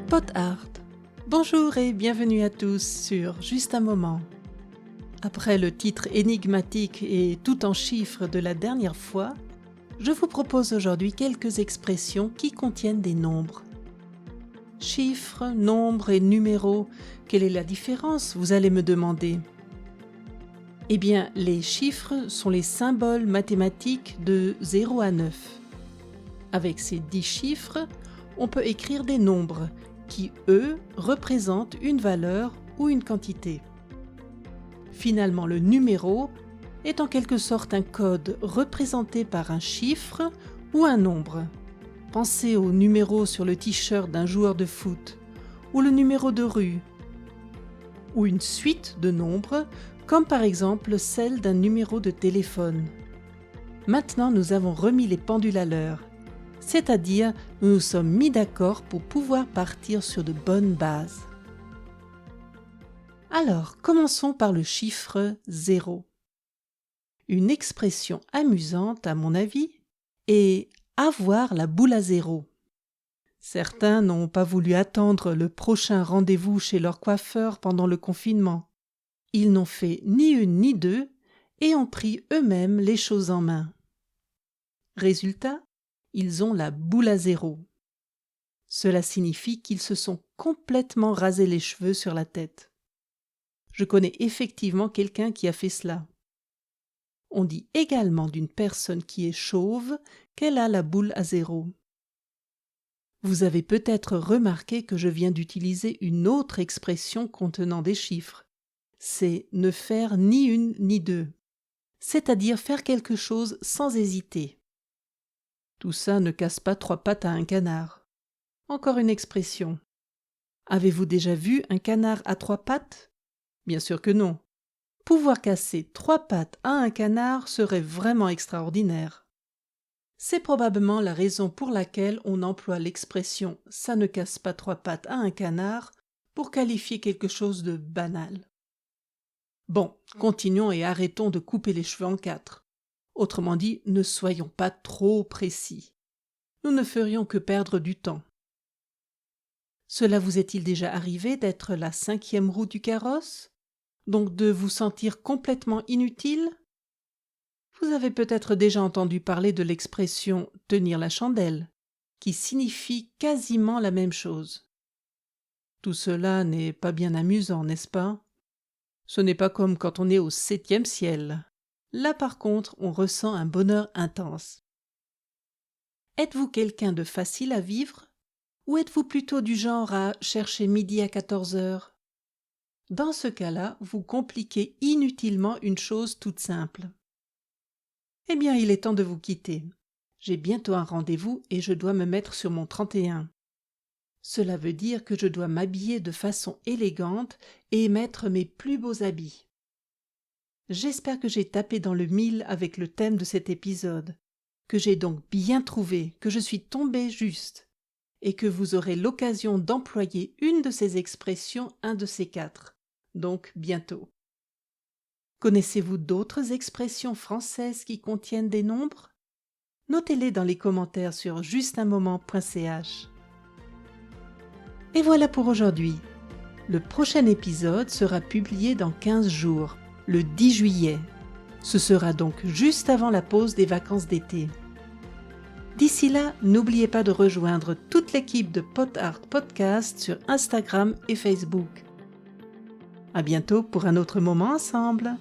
Pot Art. Bonjour et bienvenue à tous sur Juste un moment. Après le titre énigmatique et tout en chiffres de la dernière fois, je vous propose aujourd'hui quelques expressions qui contiennent des nombres. Chiffres, nombres et numéros, quelle est la différence, vous allez me demander? Eh bien, les chiffres sont les symboles mathématiques de 0 à 9. Avec ces 10 chiffres, on peut écrire des nombres qui, eux, représentent une valeur ou une quantité. Finalement, le numéro est en quelque sorte un code représenté par un chiffre ou un nombre. Pensez au numéro sur le t-shirt d'un joueur de foot, ou le numéro de rue, ou une suite de nombres, comme par exemple celle d'un numéro de téléphone. Maintenant, nous avons remis les pendules à l'heure. C'est-à-dire, nous nous sommes mis d'accord pour pouvoir partir sur de bonnes bases. Alors, commençons par le chiffre 0. Une expression amusante, à mon avis, est « avoir la boule à zéro ». Certains n'ont pas voulu attendre le prochain rendez-vous chez leur coiffeur pendant le confinement. Ils n'ont fait ni une ni deux et ont pris eux-mêmes les choses en main. Résultat, ils ont la boule à zéro. Cela signifie qu'ils se sont complètement rasés les cheveux sur la tête. Je connais effectivement quelqu'un qui a fait cela. On dit également d'une personne qui est chauve qu'elle a la boule à zéro. Vous avez peut-être remarqué que je viens d'utiliser une autre expression contenant des chiffres. C'est ne faire ni une ni deux, c'est-à-dire faire quelque chose sans hésiter. Tout ça ne casse pas trois pattes à un canard. Encore une expression. Avez-vous déjà vu un canard à trois pattes? Bien sûr que non. Pouvoir casser trois pattes à un canard serait vraiment extraordinaire. C'est probablement la raison pour laquelle on emploie l'expression « ça ne casse pas trois pattes à un canard » pour qualifier quelque chose de banal. Bon, continuons et arrêtons de couper les cheveux en quatre. Autrement dit, ne soyons pas trop précis. Nous ne ferions que perdre du temps. Cela vous est-il déjà arrivé d'être la cinquième roue du carrosse? Donc de vous sentir complètement inutile? Vous avez peut-être déjà entendu parler de l'expression « tenir la chandelle », qui signifie quasiment la même chose. Tout cela n'est pas bien amusant, n'est-ce pas? Ce n'est pas comme quand on est au 7e ciel. Là, par contre, on ressent un bonheur intense. Êtes-vous quelqu'un de facile à vivre? Ou êtes-vous plutôt du genre à chercher midi à 14 heures? Dans ce cas-là, vous compliquez inutilement une chose toute simple. Eh bien, il est temps de vous quitter. J'ai bientôt un rendez-vous et je dois me mettre sur mon 31. Cela veut dire que je dois m'habiller de façon élégante et mettre mes plus beaux habits. J'espère que j'ai tapé dans le mille avec le thème de cet épisode, que j'ai donc bien trouvé, que je suis tombée juste, et que vous aurez l'occasion d'employer une de ces expressions un de ces quatre, donc bientôt. Connaissez-vous d'autres expressions françaises qui contiennent des nombres? Notez-les dans les commentaires sur justeinmoment.ch. Et voilà pour aujourd'hui. Le prochain épisode sera publié dans 15 jours, le 10 juillet. Ce sera donc juste avant la pause des vacances d'été. D'ici là, n'oubliez pas de rejoindre toute l'équipe de Pot Art Podcast sur Instagram et Facebook. À bientôt pour un autre moment ensemble.